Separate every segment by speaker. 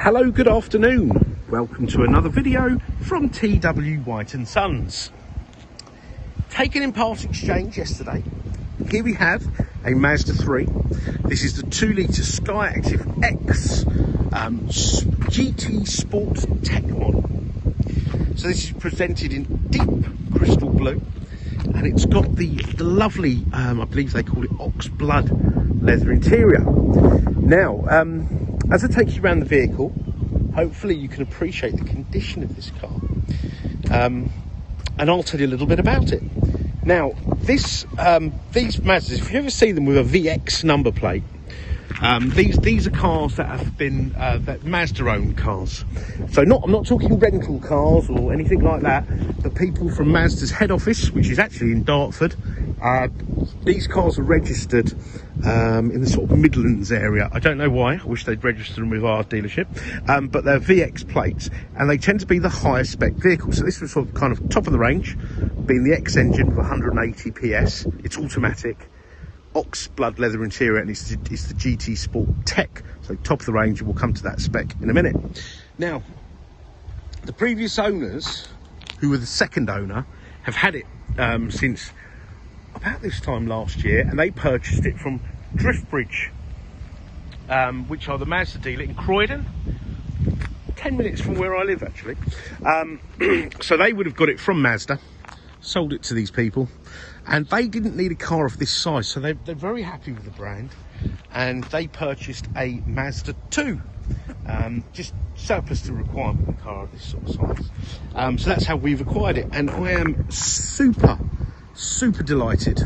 Speaker 1: Hello, good afternoon. Welcome to another video from T.W White Sons. Taken in part exchange yesterday. Here we have a Mazda 3. This is the 2-litre SKYACTIV-X GT Sport Tech model. So this is presented in deep crystal blue, and it's got the lovely, I believe they call it ox blood leather interior. Now, as I take you around the vehicle, hopefully you can appreciate the condition of this car, and I'll tell you a little bit about it. Now, these Mazdas, if you ever see them with a VX number plate, these are cars that have been that Mazda owned cars. So I'm not talking rental cars or anything like that. The people from Mazda's head office, which is actually in Dartford, these cars are registered in the sort of Midlands area. I don't know why. I wish they'd registered them with our dealership, but they're VX plates, and they tend to be the higher spec vehicles. So this was sort of kind of top of the range, being the X engine with 180 PS. It's automatic, ox blood leather interior, and it's the GT Sport Tech, so top of the range, and we'll come to that spec in a minute. Now, the previous owners, who were the second owner, have had it since about this time last year, and they purchased it from Driftbridge, which are the Mazda dealer in Croydon, 10 minutes from where I live actually. So they would have got it from Mazda, sold it to these people, and they didn't need a car of this size, so they're very happy with the brand, and they purchased a Mazda 2, just surplus to requirement, a car of this sort of size. So that's how we've acquired it, and I am super delighted,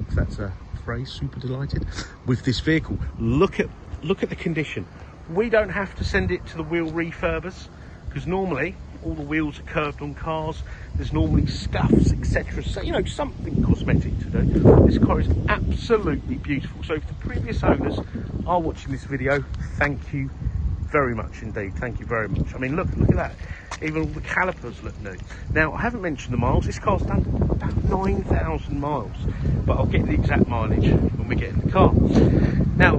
Speaker 1: if that's a phrase, super delighted with this vehicle. Look at the condition. We don't have to send it to the wheel refurbers, because normally all the wheels are curved on cars. There's normally scuffs, etc. So, you know, something cosmetic to do. This car is absolutely beautiful. So if the previous owners are watching this video, thank you very much indeed. Thank you very much. I mean, look at that. Even all the calipers look new. Now, I haven't mentioned the miles. This car's done about 9,000 miles, but I'll get the exact mileage when we get in the car. Now,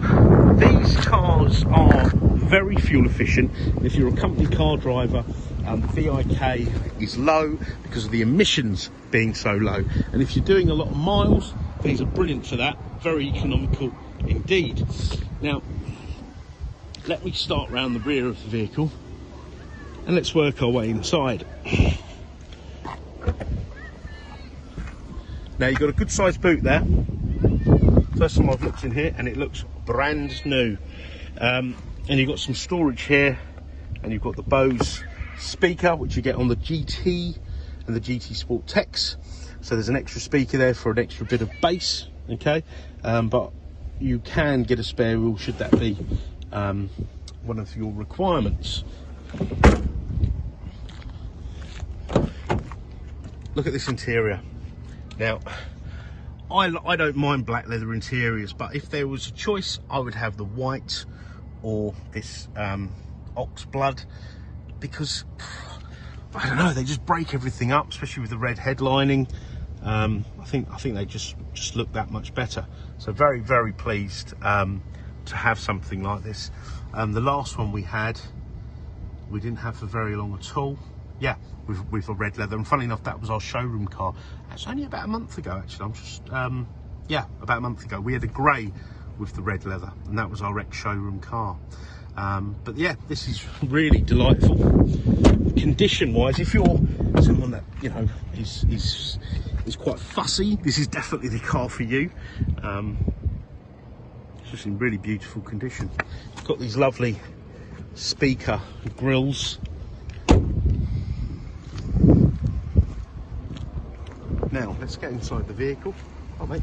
Speaker 1: these cars are very fuel efficient. If you're a company car driver, the VIK is low because of the emissions being so low. And if you're doing a lot of miles, these are brilliant for that. Very economical indeed. Now, let me start round the rear of the vehicle and let's work our way inside. Now, you've got a good sized boot there. First time I've looked in here, and it looks brand new. And you've got some storage here, and you've got the Bose speaker, which you get on the GT and the GT Sport Techs. So there's an extra speaker there for an extra bit of bass, okay? But you can get a spare wheel should that be one of your requirements. Look at this interior. Now, I don't mind black leather interiors, but if there was a choice, I would have the white or this ox blood, because I don't know, they just break everything up, especially with the red headlining. I think they just look that much better. So very pleased to have something like this. The last one we had, we didn't have for very long at all. Yeah, with a red leather, and funny enough, that was our showroom car. That's only about a month ago actually. I'm just yeah, about a month ago we had a grey with the red leather, and that was our ex-showroom car. But yeah, this is really delightful. Condition wise, if you're someone that, you know, is quite fussy, this is definitely the car for you. It's just in really beautiful condition. It's got these lovely speaker grills. Now let's get inside the vehicle. Oh mate.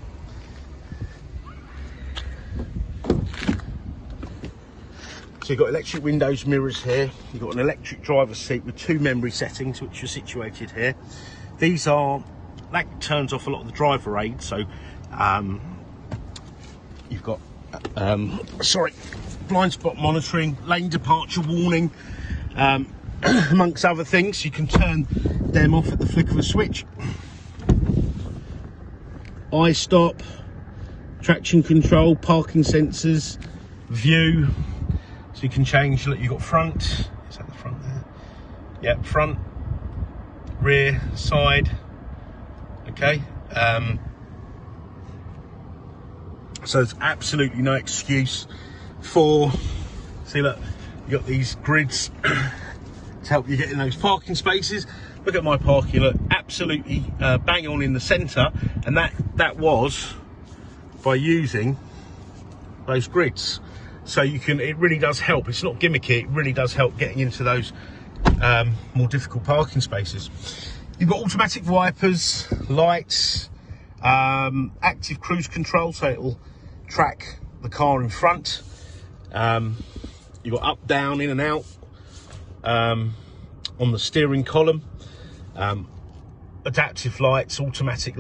Speaker 1: So you've got electric windows, mirrors here. You've got an electric driver's seat with 2 memory settings, which are situated here. These are, that turns off a lot of the driver aids. So you've got, blind spot monitoring, lane departure warning, amongst other things. You can turn them off at the flick of a switch. Eye stop, traction control, parking sensors, view, So you can change, look, you've got front, is that the front there? Yeah, front, rear, side, okay. So there's absolutely no excuse for, see look, you got these grids to help you get in those parking spaces. Look at my parking, look, absolutely bang on in the centre, and that was by using those grids. So you can, it really does help. It's not gimmicky, it really does help getting into those more difficult parking spaces. You've got automatic wipers, lights, active cruise control, so it'll track the car in front. You've got up, down, in and out on the steering column. Adaptive lights, automatic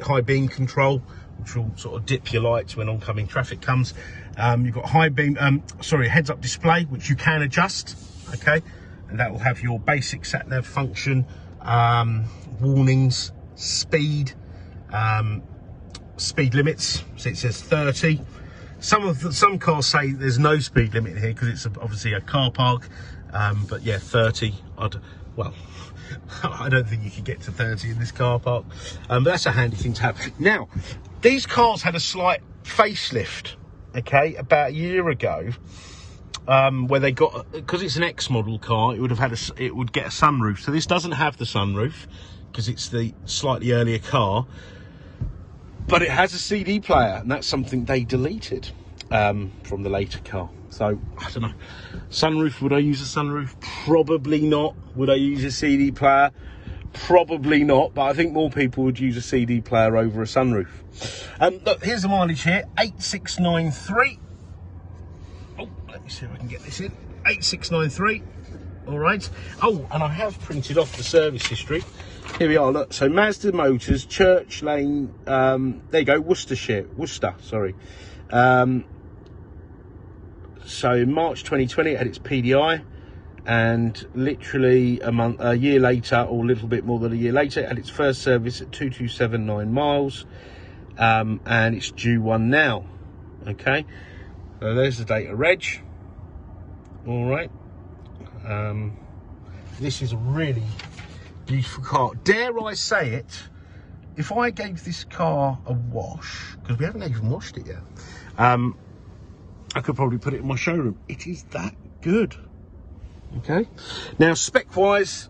Speaker 1: high beam control, which will sort of dip your lights when oncoming traffic comes. You've got high beam, heads up display, which you can adjust, okay, and that will have your basic sat nav function, warnings, speed limits. So it says 30. Some cars say there's no speed limit here because it's obviously a car park, but yeah, 30. Well, I don't think you could get to 30 in this car park, but that's a handy thing to have. Now, these cars had a slight facelift, okay, about a year ago, where they got, because it's an X model car, it would get a sunroof. So this doesn't have the sunroof because it's the slightly earlier car, but it has a CD player, and that's something they deleted from the later car. So I don't know, sunroof, would I use a sunroof? Probably not. Would I use a CD player? Probably not, but I think more people would use a CD player over a sunroof. Look, here's the mileage here, 8693. Oh, let me see if I can get this in. 8693. All right. Oh, and I have printed off the service history. Here we are, look. So Mazda Motors, Church Lane, there you go, Worcester, sorry. So in March 2020 it had its PDI, and literally a year later, or a little bit more than a year later, it had its first service at 2279 miles, and it's due one now, okay. So there's the data reg. All right. This is a really beautiful car. Dare I say it, if I gave this car a wash, because we haven't even washed it yet, I could probably put it in my showroom. It is that good. Okay. Now, spec wise,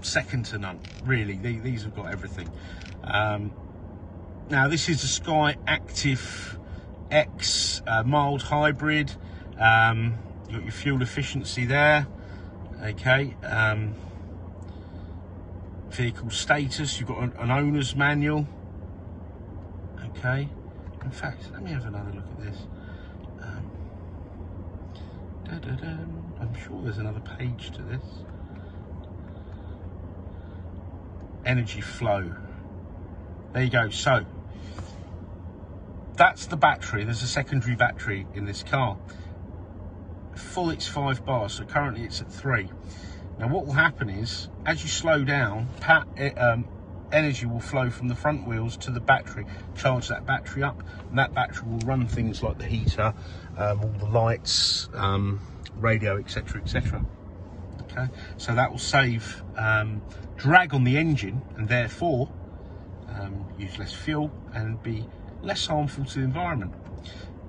Speaker 1: second to none, really. These have got everything. Now, this is a SKYACTIV-X mild hybrid. You've got your fuel efficiency there. Okay. Vehicle status, you've got an owner's manual. Okay. In fact, let me have another look at this. I'm sure there's another page to this. Energy flow. There you go. So that's the battery. There's a secondary battery in this car. Full, it's 5 bars. So currently it's at 3. Now what will happen is, as you slow down, energy will flow from the front wheels to the battery, charge that battery up, and that battery will run things like the heater, all the lights, radio, etc, etc. Okay, so that will save drag on the engine, and therefore use less fuel and be less harmful to the environment.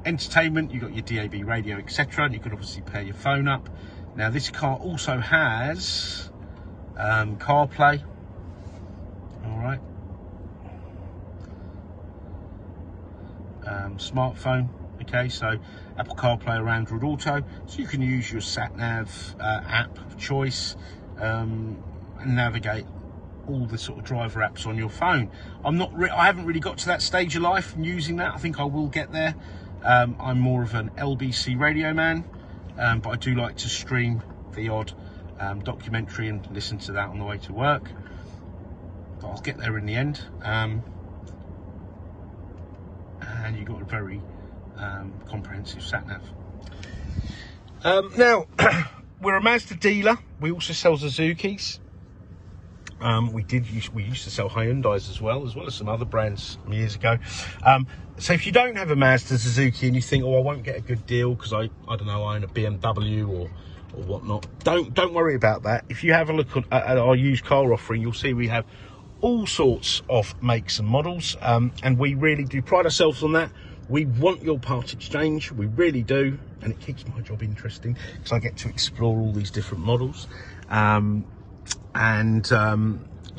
Speaker 1: Entertainment, you've got your DAB radio, etc, and you can obviously pair your phone up. Now this car also has CarPlay. All right. Smartphone. Okay, so Apple CarPlay or Android Auto, so you can use your sat nav app of choice and navigate all the sort of driver apps on your phone. I haven't really got to that stage of life and using that. I think I will get there. I'm more of an LBC radio man, but I do like to stream the odd documentary and listen to that on the way to work. But I'll get there in the end. And you've got a very comprehensive sat nav. Now, we're a Mazda dealer. We also sell Suzukis. We used to sell Hyundais as well as some other brands some years ago. So if you don't have a Mazda, Suzuki, and you think, oh, I won't get a good deal because I don't know, I own a BMW or whatnot, don't worry about that. If you have a look at our used car offering, you'll see we have all sorts of makes and models, and we really do pride ourselves on that. We want your part exchange, we really do, and it keeps my job interesting because I get to explore all these different models. Yeah,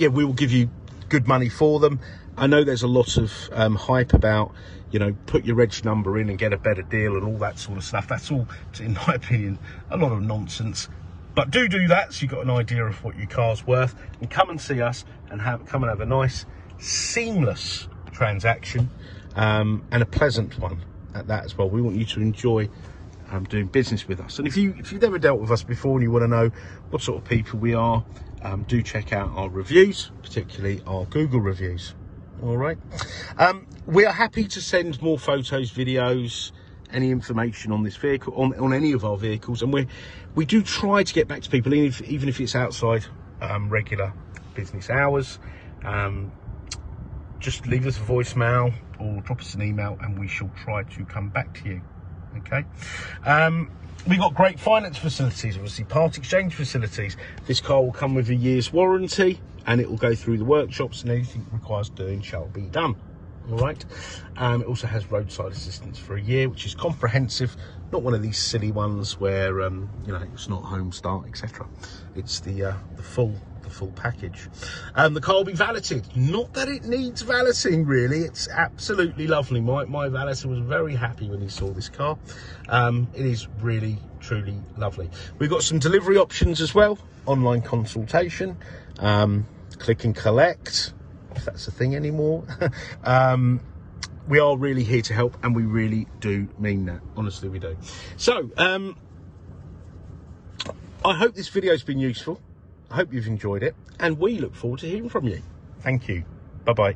Speaker 1: we will give you good money for them. I know there's a lot of hype about, you know, put your reg number in and get a better deal and all that sort of stuff. That's all, in my opinion, a lot of nonsense. But do that so you've got an idea of what your car's worth, and come and see us and come and have a nice, seamless transaction, and a pleasant one at that as well. We want you to enjoy doing business with us. And if you've never dealt with us before and you want to know what sort of people we are, do check out our reviews, particularly our Google reviews. All right. We are happy to send more photos, videos, any information on this vehicle, on any of our vehicles, and we do try to get back to people, even if it's outside regular business hours. Just leave us a voicemail or drop us an email and we shall try to come back to you. Okay. We've got great finance facilities, obviously part exchange facilities. This car will come with a year's warranty and it will go through the workshops, and anything it requires doing shall be done. All right. It also has roadside assistance for a year, which is comprehensive, not one of these silly ones where you know, it's not home start, etc. It's the full package. The car will be valeted. Not that it needs valeting, really. It's absolutely lovely. My valeter was very happy when he saw this car. It is really, truly lovely. We've got some delivery options as well. Online consultation, click and collect, if that's a thing anymore. We are really here to help, and we really do mean that. Honestly, we do. So, I hope this video's been useful. I hope you've enjoyed it, and we look forward to hearing from you. Thank you. Bye-bye.